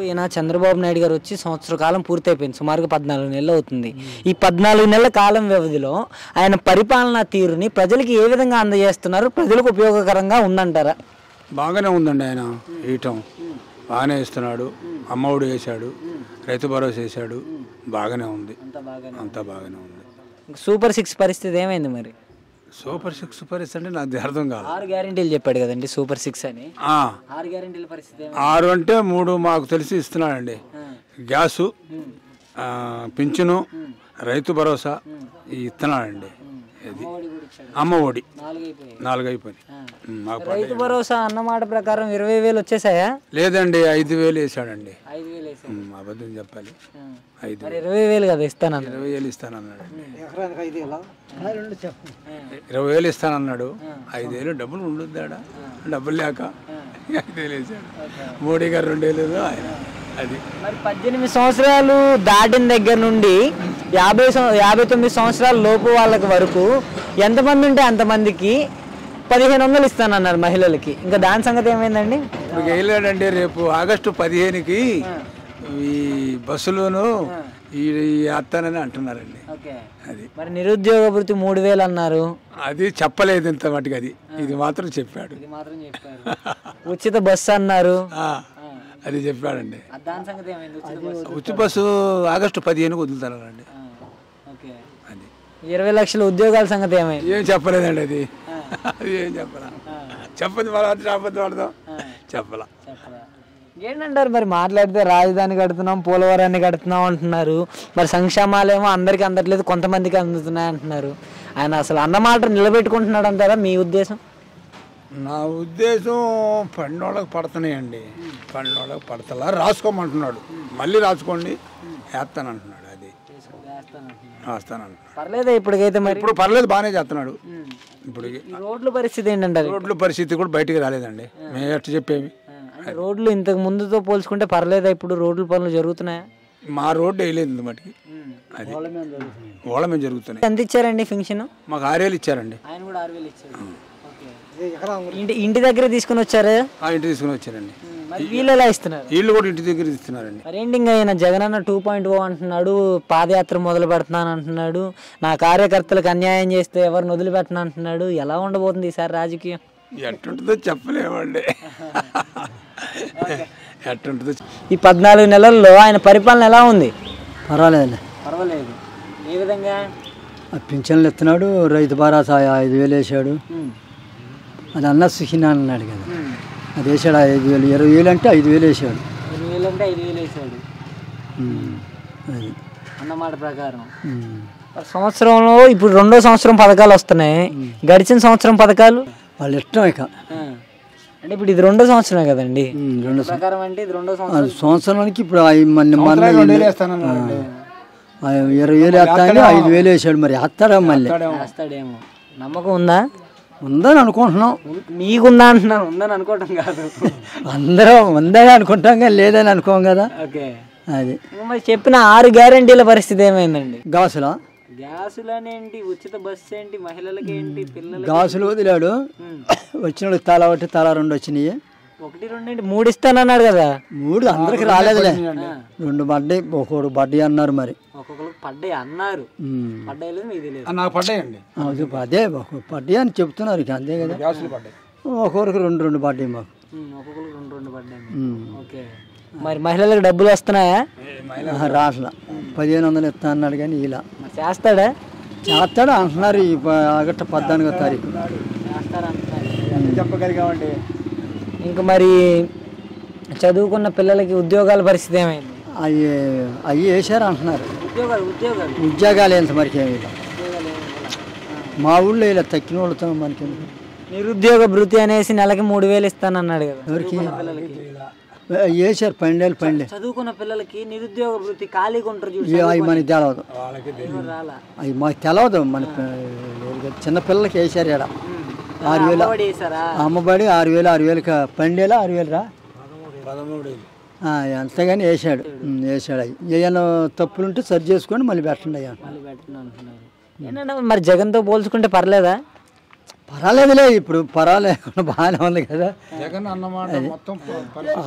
ఈయన చంద్రబాబు నాయుడు గారు వచ్చి సంవత్సర కాలం పూర్తయిపోయింది, సుమారుగా 14 నెలలు అవుతుంది. ఈ 14 నెలల కాలం వ్యవధిలో ఆయన పరిపాలనా తీరుని ప్రజలకి ఏ విధంగా అందజేస్తున్నారు? ప్రజలకు ఉపయోగకరంగా ఉందంటారా? బాగానే ఉందండి. ఆయన ఇయటం బాగానే ఇస్తున్నాడు. అమ్మఒడి వేశాడు, రైతు భరోసా వేశాడు. బాగానే ఉంది, అంతా బాగానే ఉంది. సూపర్ 6 పరిస్థితి ఏమైంది మరి? సూపర్ 6 పరిస్థితి అంటే నాకు అర్థం కాదు. 6 గ్యారెంటీలు చెప్పాడు కదండి సూపర్ 6 అని. 6 గ్యారెంటీల పరిస్థితి 6 అంటే 3 మాకు తెలిసి ఇస్తున్నాడండి. గ్యాసు, పింఛను, రైతు భరోసా ఇస్తున్నాడండి. ఇది అమ్మ ఒడి 4 అయిపోయి. రైతు భరోసా అన్నమాట ప్రకారం 20,000 వచ్చేసాయా? లేదండి, 5,000 వేసాడండి. అబద్ధం చెప్పాలి. 20,000 కదా ఇస్తానన్నా. 20,000 ఇస్తానన్నాడు. 20,000 ఇస్తానన్నాడు. 5,000 డబ్బులు ఉండొద్దాడా? డబ్బులు లేక 5,000 వేసాడు. మోడీ గారు 2,000 ఆయన. అది మరి 18 సంవత్సరాలు దాటిన దగ్గర నుండి 59 సంవత్సరాల లోపు వాళ్ళకి వరకు ఎంతమంది ఉంటే అంతమందికి 1,500 ఇస్తానన్నారు మహిళలకి. ఇంకా దాని సంగతి ఏమైందండి? ఇప్పుడు వేయలేడండి. రేపు ఆగస్టు 15కి ఈ బస్సులోను వేస్తానని అంటున్నారండి. అది మరి నిరుద్యోగ భృతి 3,000 అన్నారు. అది చెప్పలేదు ఇంత మటుకు. అది ఇది మాత్రం చెప్పాడు. ఉచిత బస్సు అన్నారు. అది చెప్పాడండి. దాని సంగతి ఏమైంది? ఉచిత బస్సు ఆగస్టు 15కి వదులుతారండి. అది 20 లక్షల ఉద్యోగాల సంగతి ఏమైంది? ఏం చెప్పలేదండి. అది ఏం చెప్పరా? చెప్పదు పడదాం చెప్పలా. ఏంటంటారు మరి? మాట్లాడితే రాజధాని కడుతున్నాం, పోలవరాన్ని కడుతున్నాం అంటున్నారు. మరి సంక్షేమాలేమో అందరికీ అందట్లేదు, కొంతమందికి అందుతున్నాయి అంటున్నారు. ఆయన అసలు అన్నమాట నిలబెట్టుకుంటున్నాడు అంటారా మీ ఉద్దేశం? నా ఉద్దేశం పండోళ్ళకి పడుతున్నాయండి. పండోళ్ళకి పడతలా రాసుకోమంటున్నాడు. మళ్ళీ రాసుకోండి వేస్తానంటున్నాడు. అది వేస్తానంటున్నాడు. పర్లేదా ఇప్పటికైతే? మరి ఇప్పుడు పర్లేదు, బాగానే చేస్తున్నాడు. ఇప్పుడు రోడ్ల పరిస్థితి ఏంటంటారు? రోడ్ల పరిస్థితి కూడా బయటికి రాలేదండి. మేము ఎట్లా చెప్పేవి. రోడ్లు ఇంతకు ముందుతో పోల్చుకుంటే పర్లేదా? ఇప్పుడు రోడ్ల పనులు జరుగుతున్నాయా? మా రోడ్డు వేయలేదు మటుకి. అది ఓళ్ళ మేము జరుగుతున్నాయి. ఎంత ఇచ్చారండి పెన్షన్? మాకు 6,000 ఇచ్చారండి. ఆయన కూడా 6,000 ఇచ్చారు. ఇంటి దగ్గర తీసుకుని వచ్చారా? ఇంటి తీసుకుని వచ్చారండి. వీళ్ళు ఎలా ఇస్తున్నారు? వీళ్ళు కూడా ఇంటి దగ్గర ఇస్తున్నారండి. మరేంటి ఇంకా ఆయన జగనన్న 2.0 అంటున్నాడు, పాదయాత్ర మొదలు పెడుతున్నాను అంటున్నాడు, నా కార్యకర్తలకు అన్యాయం చేస్తే ఎవరిని వదిలిపెట్టను అంటున్నాడు. ఎలా ఉండబోతుంది ఈసారి రాజకీయం? ఎట్టుంటుందో చెప్పలేమండి. ఎట్టుంటుందో. ఈ 14 నెలల్లో ఆయన పరిపాలన ఎలా ఉంది? పర్వాలేదు. ఏ విధంగా? పింఛన్లు ఇస్తున్నాడు, రైతు భరోసా 5,000 వేసాడు. అది అన్న సుఖినా అన్నాడు కదా, అది వేసాడు 5,000. 20,000 అంటే 5,000 వేసాడు. 20,000 అంటే 5,000 వేసాడు. అది అన్నమాట ప్రకారం. సంవత్సరంలో ఇప్పుడు 2వ సంవత్సరం పథకాలు వస్తున్నాయి. గడిచిన సంవత్సరం పథకాలు వాళ్ళు ఇష్టం. ఇక అంటే ఇప్పుడు ఇది 2వ సంవత్సరమే కదండి. 2వ ప్రకారం అంటే ఇది 2వ సంవత్సరం. సంవత్సరానికి ఇప్పుడు 20,000 వేస్తానని 5,000 వేసాడు. మరి వేస్తాడా? మళ్ళీ వేస్తాడేమో. నమ్మకం ఉందా? ఉందని అనుకుంటున్నాం. మీకుందా అంటున్నాను. ఉందని అనుకోవటం కాదు, అందరం ఉందని అనుకుంటాం కానీ లేదని అనుకోం కదా. అది మరి చెప్పిన 6 గ్యారెంటీల పరిస్థితి ఏమైందండి? గ్యాసులనేంటి, ఉచిత బస్సు ఏంటి, మహిళలకి ఏంటి, పిల్లలకి? గ్యాసులు వదిలాడు. వచ్చిన తల 1 తల 2 వచ్చినాయి. 1 2 ఏంటి 3 ఇస్తానన్నాడు కదా. 3 అందరికి రాలేదులే. 2 పడ్డాయి, ఒక్కొక్కడు పడ్డాయి అన్నారు. మరి ఒక్కొక్కరికి పడ్డాయి అన్నారు. పడ్డాయి లేదు, మీకు తెలియదు. నాకు పడ్డాయండి. అదే పడ్డాయి అని చెప్తున్నారు. ఇక అంతే కదా. ఒక్కొక్కరికి 2 పడ్డాయి. మాకు ఒక్కొక్కరికి 2 పడ్డాయి. ఓకే. మరి మహిళలకు డబ్బులు వస్తున్నాయా? రాట్లా. 1,500 ఇస్తా అన్నాడు కానీ ఇలా చేస్తాడా? చేస్తాడు అంటున్నారు. ఈ ఆగస్టు 14వ తారీఖు చెప్పగలిగామండి. ఇంకా మరి చదువుకున్న పిల్లలకి ఉద్యోగాల పరిస్థితి ఏమైంది? అవి వేసారు అంటున్నారు. ఉద్యోగాలు ఎంత మరికి ఏమి మా ఊళ్ళో ఇలా తక్కిన వాళ్ళతో మనకి. నిరుద్యోగ భృతి అనేసి నెలకి 3,000 ఇస్తానన్నాడు కదా. ఎవరికి వేసారు? 12 పండే చదువుకున్న పిల్లలకి నిరుద్యోగ భృతి ఖాళీగా ఉంటారు. అవి మనకి తెలవదు. అవి మాకు తెలవదు. మన చిన్న పిల్లలకి వేసారు. ఇక్కడ 6,000 అమ్మబడి 6,000 పండేలా 6,000 రా 13,000 అంతగాని వేసాడు. అవి ఏమైనా తప్పులుంటే సరి చేసుకొని మళ్ళీ పెట్టండి. అయ్యా ఏంటంటే మరి జగన్తో పోల్చుకుంటే పర్లేదా? పర్వాలేదులే, ఇప్పుడు పర్వాలేకుండా బాగానే ఉంది కదా. జగన్ అన్నమాట మొత్తం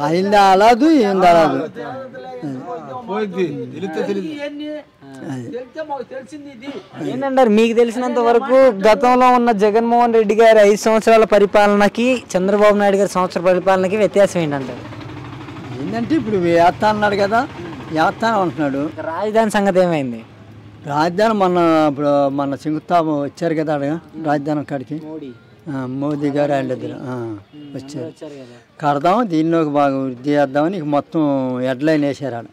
అయింది అలాదు ఏంది అలాదు. ఏంటంటారు మీకు తెలిసినంత వరకు గతంలో ఉన్న జగన్మోహన్ రెడ్డి గారి 5 సంవత్సరాల పరిపాలనకి చంద్రబాబు నాయుడు గారి సంవత్సర పరిపాలనకి వ్యత్యాసం ఏంటంటారు? ఏంటంటే ఇప్పుడు వేస్తా అన్నాడు కదా, వేస్తాను అంటున్నాడు. రాజధాని సంగతి ఏమైంది? రాజధాని మన శంకుస్థాపన వచ్చారు కదా అడగ రాజధాని కాడికి మోదీ గారు ఆయన ఇద్దరు వచ్చారు. కడదాం దీన్ని బాగా వృద్ధి చేద్దామని మొత్తం హెడ్లైన్ వేసారు. ఆడ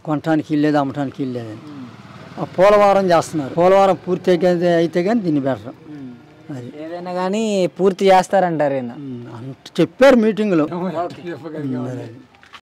కొనటానికి ఇల్లేదు, అమ్మటానికి ఇల్లేదని. పోలవరం చేస్తున్నారు. పోలవరం పూర్తి అయితే కానీ దీన్ని బెటర్. అది ఏదైనా కానీ పూర్తి చేస్తారంటారు అంత చెప్పారు మీటింగ్లో.